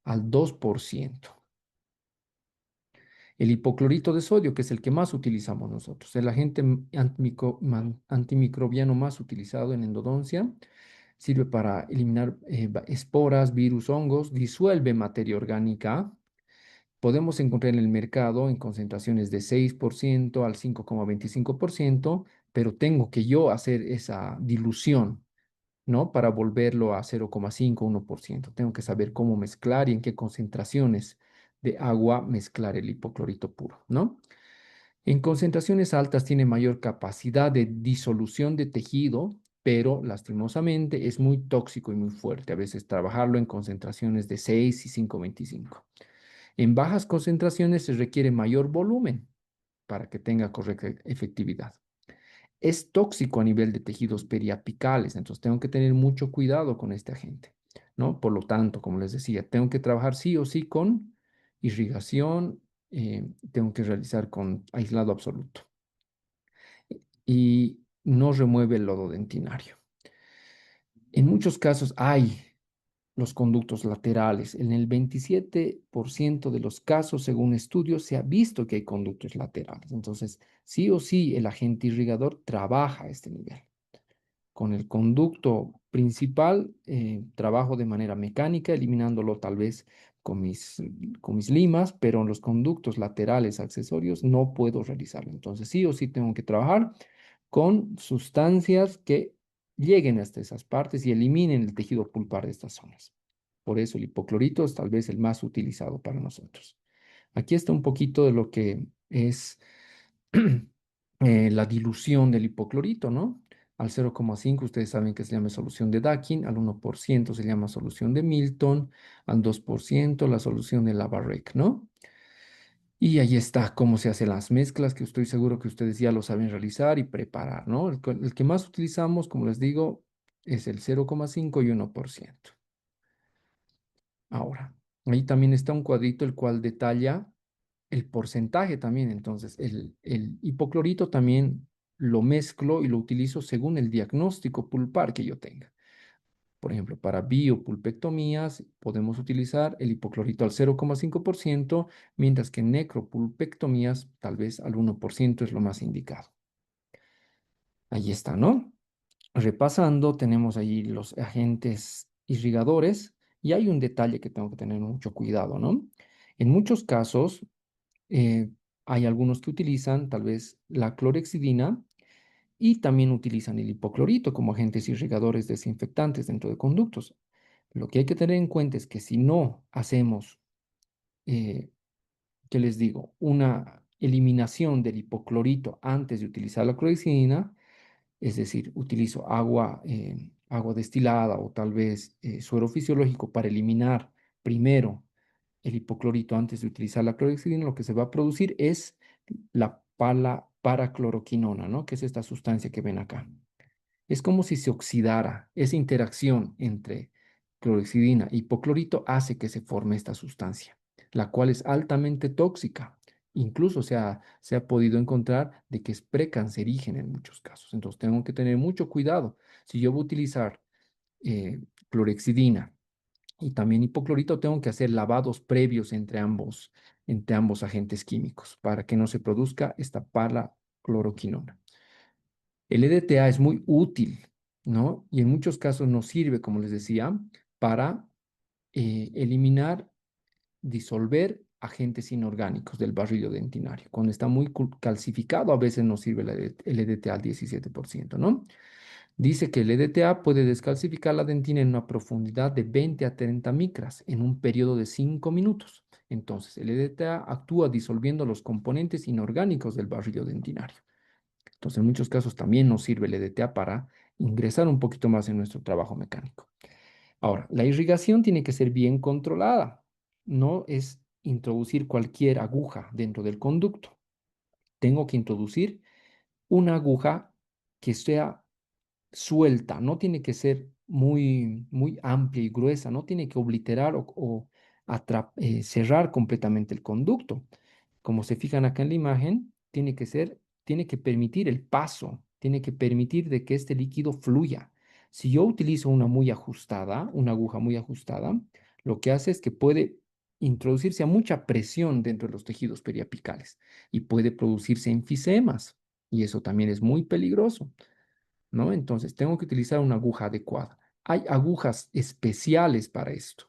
al 2%. El hipoclorito de sodio, que es el que más utilizamos nosotros, el agente antimicrobiano más utilizado en endodoncia, sirve para eliminar esporas, virus, hongos, disuelve materia orgánica. Podemos encontrar en el mercado en concentraciones de 6% al 5,25%, pero tengo que yo hacer esa dilución, ¿no? Para volverlo a 0,5, 1%. Tengo que saber cómo mezclar y en qué concentraciones de agua mezclar el hipoclorito puro, ¿no? En concentraciones altas tiene mayor capacidad de disolución de tejido, pero lastimosamente es muy tóxico y muy fuerte. A veces trabajarlo en concentraciones de 6 y 5,25. En bajas concentraciones se requiere mayor volumen para que tenga correcta efectividad. Es tóxico a nivel de tejidos periapicales, entonces tengo que tener mucho cuidado con este agente, ¿no? Por lo tanto, como les decía, tengo que trabajar sí o sí con irrigación, tengo que realizar con aislado absoluto y no remueve el lodo dentinario. En muchos casos hay los conductos laterales. En el 27% de los casos, según estudios, se ha visto que hay conductos laterales. Entonces, sí o sí, el agente irrigador trabaja a este nivel. Con el conducto principal, trabajo de manera mecánica, eliminándolo tal vez con con mis limas, pero en los conductos laterales accesorios no puedo realizarlo. Entonces, sí o sí tengo que trabajar con sustancias que lleguen hasta esas partes y eliminen el tejido pulpar de estas zonas. Por eso el hipoclorito es tal vez el más utilizado para nosotros. Aquí está un poquito de lo que es la dilución del hipoclorito, ¿no? Al 0,5 ustedes saben que se llama solución de Dakin, al 1% se llama solución de Milton, al 2% la solución de Lavarrec, ¿no? Y ahí está cómo se hacen las mezclas, que estoy seguro que ustedes ya lo saben realizar y preparar, ¿no? El que más utilizamos, como les digo, es el 0,5 y 1%. Ahora, ahí también está un cuadrito el cual detalla el porcentaje también. Entonces, el hipoclorito también lo mezclo y lo utilizo según el diagnóstico pulpar que yo tenga. Por ejemplo, para biopulpectomías podemos utilizar el hipoclorito al 0,5%, mientras que en necropulpectomías tal vez al 1% es lo más indicado. Ahí está, ¿no? Repasando, tenemos ahí los agentes irrigadores y hay un detalle que tengo que tener mucho cuidado, ¿no? En muchos casos, eh, hay algunos que utilizan tal vez la clorexidina y también utilizan el hipoclorito como agentes irrigadores desinfectantes dentro de conductos. Lo que hay que tener en cuenta es que si no hacemos, eh, ¿qué les digo? Una eliminación del hipoclorito antes de utilizar la clorexidina, es decir, utilizo agua destilada o tal vez suero fisiológico para eliminar primero el hipoclorito antes de utilizar la clorexidina, lo que se va a producir es la paracloroquinona, ¿no? Que es esta sustancia que ven acá. Es como si se oxidara esa interacción entre clorexidina, hipoclorito, hace que se forme esta sustancia, la cual es altamente tóxica. Incluso se ha podido encontrar de que es precancerígena en muchos casos. Entonces tengo que tener mucho cuidado. Si yo voy a utilizar clorexidina y también hipoclorito, tengo que hacer lavados previos entre ambos agentes químicos para que no se produzca esta palacloroquinona. El EDTA es muy útil, ¿no? Y en muchos casos nos sirve, como les decía, para eliminar, disolver agentes inorgánicos del barrido dentinario. Cuando está muy calcificado, a veces nos sirve el EDTA al 17%, ¿no? Dice que el EDTA puede descalcificar la dentina en una profundidad de 20 a 30 micras en un periodo de 5 minutos. Entonces, el EDTA actúa disolviendo los componentes inorgánicos del barrido dentinario. Entonces, en muchos casos también nos sirve el EDTA para ingresar un poquito más en nuestro trabajo mecánico. Ahora, la irrigación tiene que ser bien controlada. No es introducir cualquier aguja dentro del conducto. Tengo que introducir una aguja que sea suelta, no tiene que ser muy amplia y gruesa, no tiene que obliterar o cerrar completamente el conducto. Como se fijan acá en la imagen, tiene que permitir el paso, tiene que permitir de que este líquido fluya. Si yo utilizo una aguja muy ajustada, lo que hace es que puede introducirse a mucha presión dentro de los tejidos periapicales y puede producirse enfisemas, y eso también es muy peligroso, ¿no? Entonces, tengo que utilizar una aguja adecuada. Hay agujas especiales para esto,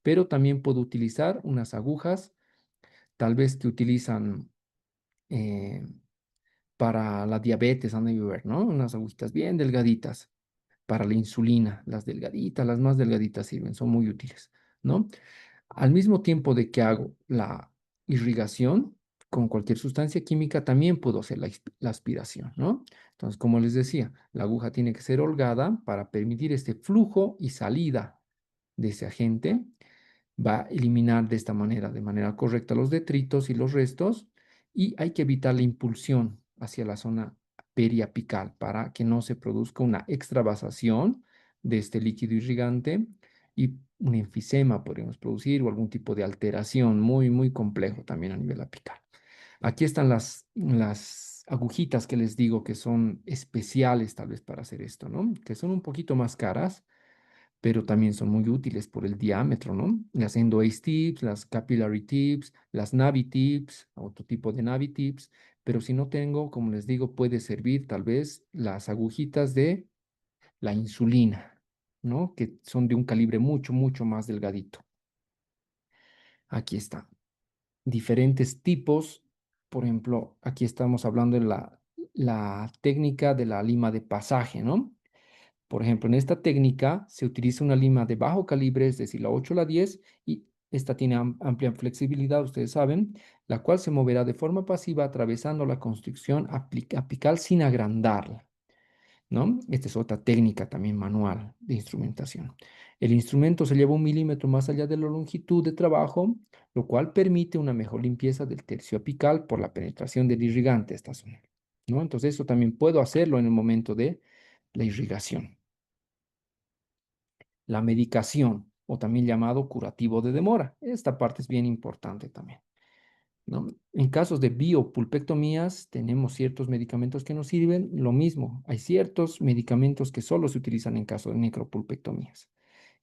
pero también puedo utilizar unas agujas, tal vez que utilizan eh, para la diabetes, han de ver, ¿no? Unas agujitas bien delgaditas para la insulina, las delgaditas, las más delgaditas sirven, son muy útiles, ¿no? Al mismo tiempo de que hago la irrigación con cualquier sustancia química, también puedo hacer la aspiración, ¿no? Entonces, como les decía, la aguja tiene que ser holgada para permitir este flujo y salida de ese agente. Va a eliminar de esta manera, de manera correcta, los detritos y los restos, y hay que evitar la impulsión hacia la zona periapical para que no se produzca una extravasación de este líquido irrigante y un enfisema podríamos producir o algún tipo de alteración muy complejo también a nivel apical. Aquí están las agujitas que les digo que son especiales tal vez para hacer esto, ¿no? Que son un poquito más caras, pero también son muy útiles por el diámetro, ¿no? Las Endo-Ace Tips, las Capillary Tips, las Navi Tips, otro tipo de Navi Tips, pero si no tengo, como les digo, puede servir tal vez las agujitas de la insulina, ¿no? Que son de un calibre mucho más delgadito. Aquí está. Diferentes tipos, por ejemplo, aquí estamos hablando de la técnica de la lima de pasaje, ¿no? Por ejemplo, en esta técnica se utiliza una lima de bajo calibre, es decir, la 8 o la 10, y esta tiene amplia flexibilidad, ustedes saben, la cual se moverá de forma pasiva atravesando la construcción apical sin agrandarla, ¿no? Esta es otra técnica también manual de instrumentación. El instrumento se lleva 1 milímetro más allá de la longitud de trabajo, lo cual permite una mejor limpieza del tercio apical por la penetración del irrigante a esta zona, ¿no? Entonces, eso también puedo hacerlo en el momento de la irrigación. La medicación, o también llamado curativo de demora. Esta parte es bien importante también, ¿no? En casos de biopulpectomías, tenemos ciertos medicamentos que nos sirven. Lo mismo, hay ciertos medicamentos que solo se utilizan en caso de necropulpectomías.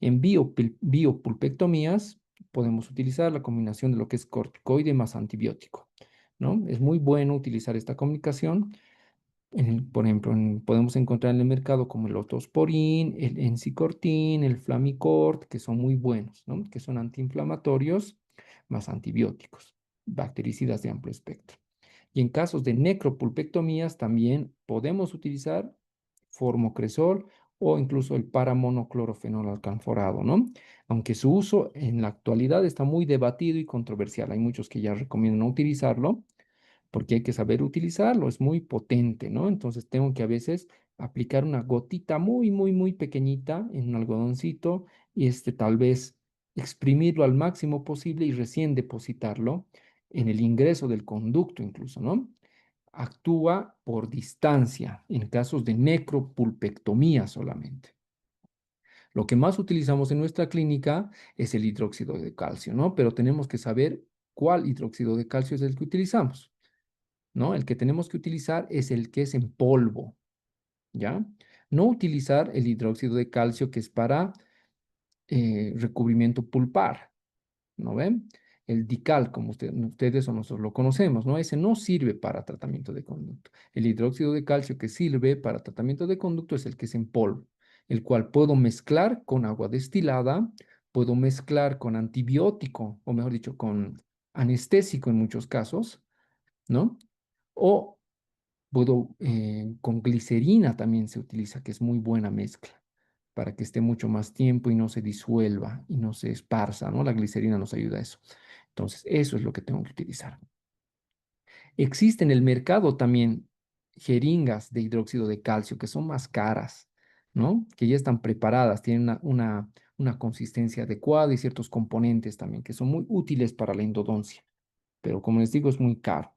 En biopulpectomías, podemos utilizar la combinación de lo que es corticoide más antibiótico, ¿no? Es muy bueno utilizar esta combinación por ejemplo, podemos encontrar en el mercado como el Otosporin, el Encicortin, el Flamicort, que son muy buenos, ¿no? Que son antiinflamatorios más antibióticos, bactericidas de amplio espectro. Y en casos de necropulpectomías también podemos utilizar formocresol o incluso el paramonoclorofenol alcanforado, ¿no? Aunque su uso en la actualidad está muy debatido y controversial. Hay muchos que ya recomiendan no utilizarlo porque hay que saber utilizarlo, es muy potente, ¿no? Entonces tengo que a veces aplicar una gotita muy pequeñita en un algodoncito y tal vez exprimirlo al máximo posible y recién depositarlo en el ingreso del conducto incluso, ¿no? Actúa por distancia en casos de necropulpectomía solamente. Lo que más utilizamos en nuestra clínica es el hidróxido de calcio, ¿no? Pero tenemos que saber cuál hidróxido de calcio es el que utilizamos, ¿no? El que tenemos que utilizar es el que es en polvo, ¿ya? No utilizar el hidróxido de calcio que es para recubrimiento pulpar, ¿no ven? El dical, como ustedes o nosotros lo conocemos, ¿no? Ese no sirve para tratamiento de conducto. El hidróxido de calcio que sirve para tratamiento de conducto es el que es en polvo, el cual puedo mezclar con agua destilada, puedo mezclar con antibiótico, o mejor dicho, con anestésico en muchos casos, ¿no? O puedo, con glicerina también se utiliza, que es muy buena mezcla para que esté mucho más tiempo y no se disuelva y no se esparza, ¿no? La glicerina nos ayuda a eso. Entonces, eso es lo que tengo que utilizar. Existe en el mercado también jeringas de hidróxido de calcio que son más caras, ¿no? Que ya están preparadas, tienen una consistencia adecuada y ciertos componentes también que son muy útiles para la endodoncia, pero como les digo, es muy caro.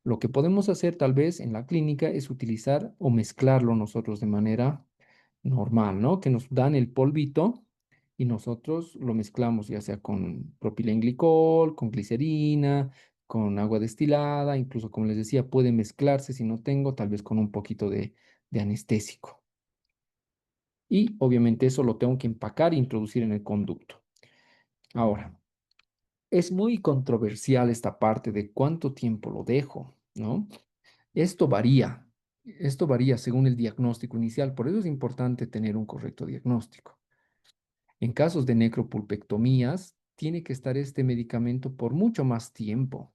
Lo que podemos hacer tal vez en la clínica es utilizar o mezclarlo nosotros de manera normal, ¿no? Que nos dan el polvito y nosotros lo mezclamos ya sea con propilenglicol, con glicerina, con agua destilada, incluso como les decía, puede mezclarse si no tengo, tal vez con un poquito de anestésico. Y obviamente eso lo tengo que empacar e introducir en el conducto. Ahora, es muy controversial esta parte de cuánto tiempo lo dejo, ¿no? Esto varía. Esto varía según el diagnóstico inicial, por eso es importante tener un correcto diagnóstico. En casos de necropulpectomías, tiene que estar este medicamento por mucho más tiempo,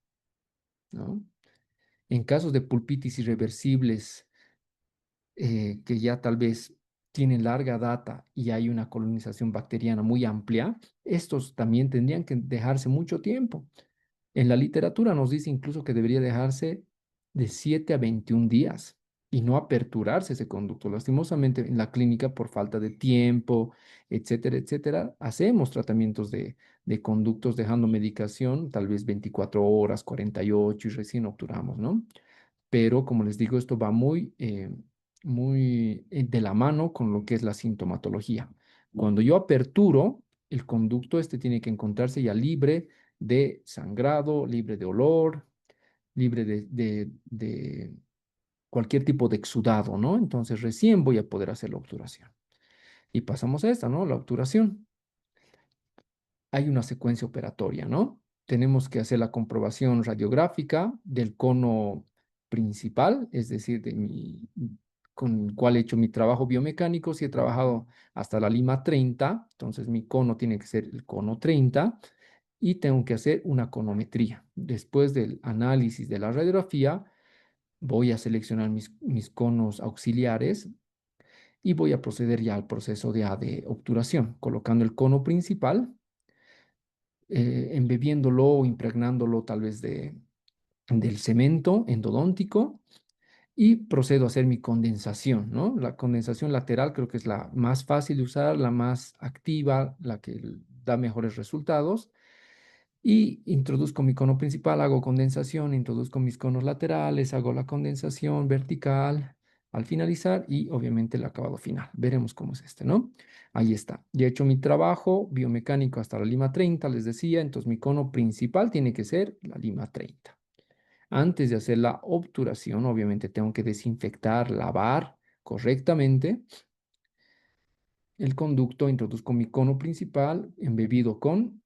¿no? En casos de pulpitis irreversibles, que ya tal vez tienen larga data y hay una colonización bacteriana muy amplia, estos también tendrían que dejarse mucho tiempo. En la literatura nos dice incluso que debería dejarse de 7 a 21 días y no aperturarse ese conducto. Lastimosamente, en la clínica, por falta de tiempo, etcétera, etcétera, hacemos tratamientos de conductos dejando medicación, tal vez 24 horas, 48 y recién obturamos, ¿no? Pero como les digo, esto va muy de la mano con lo que es la sintomatología. Cuando yo aperturo, el conducto este tiene que encontrarse ya libre de sangrado, libre de olor, libre de cualquier tipo de exudado, ¿no? Entonces recién voy a poder hacer la obturación. Y pasamos a esta, ¿no? La obturación. Hay una secuencia operatoria, ¿no? Tenemos que hacer la comprobación radiográfica del cono principal, es decir, con el cual he hecho mi trabajo biomecánico. Si he trabajado hasta la lima 30, entonces mi cono tiene que ser el cono 30 y tengo que hacer una conometría. Después del análisis de la radiografía, voy a seleccionar mis conos auxiliares y voy a proceder ya al proceso de obturación, colocando el cono principal, embebiéndolo o impregnándolo tal vez del cemento endodóntico y procedo a hacer mi condensación, ¿no? La condensación lateral creo que es la más fácil de usar, la más activa, la que da mejores resultados. Y introduzco mi cono principal, hago condensación, introduzco mis conos laterales, hago la condensación vertical al finalizar y obviamente el acabado final. Veremos cómo es este, ¿no? Ahí está. Ya he hecho mi trabajo biomecánico hasta la lima 30, les decía, entonces mi cono principal tiene que ser la lima 30. Antes de hacer la obturación, obviamente tengo que desinfectar, lavar correctamente el conducto, introduzco mi cono principal embebido con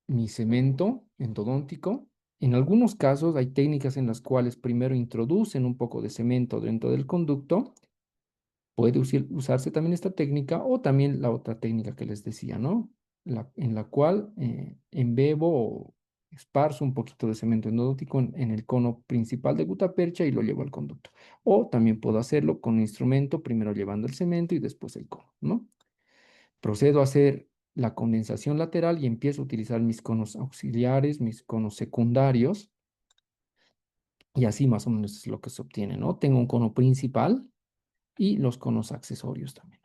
mi cemento endodóntico. En algunos casos hay técnicas en las cuales primero introducen un poco de cemento dentro del conducto. Puede usarse también esta técnica o también la otra técnica que les decía, ¿no? En la cual embebo o esparzo un poquito de cemento endodóntico en el cono principal de gutapercha y lo llevo al conducto. O también puedo hacerlo con un instrumento, primero llevando el cemento y después el cono, ¿no? Procedo a hacer la condensación lateral y empiezo a utilizar mis conos auxiliares, mis conos secundarios, y así más o menos es lo que se obtiene, ¿no? Tengo un cono principal y los conos accesorios también.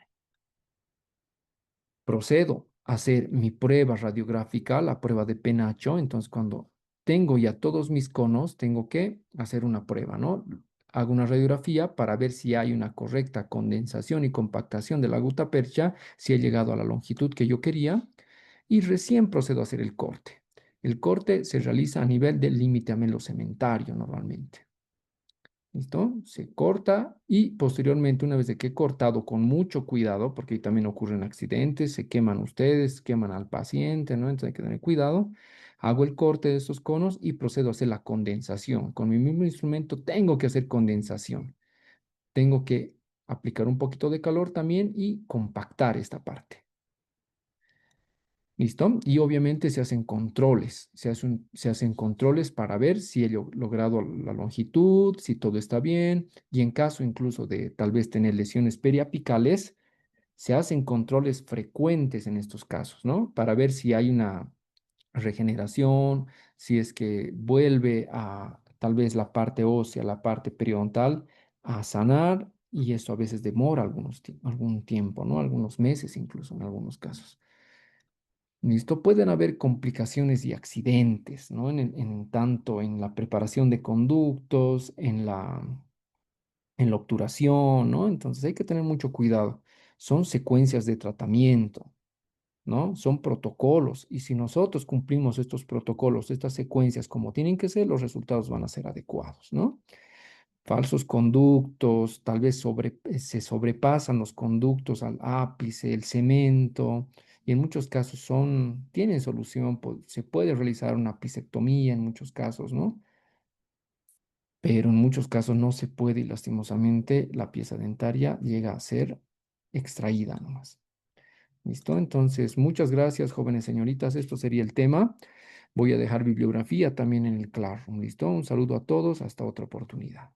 Procedo a hacer mi prueba radiográfica, la prueba de penacho. Entonces, cuando tengo ya todos mis conos, tengo que hacer una prueba, ¿no? hago una radiografía para ver si hay una correcta condensación y compactación de la gutapercha, si he llegado a la longitud que yo quería, y recién procedo a hacer el corte. El corte se realiza a nivel del límite amelocementario normalmente. ¿Listo? Se corta y posteriormente, una vez de que he cortado con mucho cuidado, porque ahí también ocurren accidentes, se queman ustedes, queman al paciente, ¿no? Entonces hay que tener cuidado. Hago el corte de estos conos y procedo a hacer la condensación. Con mi mismo instrumento tengo que hacer condensación. Tengo que aplicar un poquito de calor también y compactar esta parte. ¿Listo? Y obviamente se hacen controles, se hacen controles para ver si he logrado la longitud, si todo está bien, y en caso incluso de tal vez tener lesiones periapicales, se hacen controles frecuentes en estos casos, ¿no? Para ver si hay una regeneración, si es que vuelve a tal vez la parte ósea, la parte periodontal, a sanar, y eso a veces demora algún tiempo, ¿no? Algunos meses incluso en algunos casos. ¿Listo? Pueden haber complicaciones y accidentes, ¿no? Tanto en la preparación de conductos, en la obturación, ¿no? Entonces hay que tener mucho cuidado. Son secuencias de tratamiento, ¿no? Son protocolos. Y si nosotros cumplimos estos protocolos, estas secuencias como tienen que ser, los resultados van a ser adecuados, ¿no? Falsos conductos, tal vez se sobrepasan los conductos al ápice, el cemento, y en muchos casos tienen solución, se puede realizar una apicectomía en muchos casos, ¿no? Pero en muchos casos no se puede y lastimosamente la pieza dentaria llega a ser extraída nomás. ¿Listo? Entonces, muchas gracias, jóvenes señoritas. Esto sería el tema. Voy a dejar bibliografía también en el Classroom. ¿Listo? Un saludo a todos. Hasta otra oportunidad.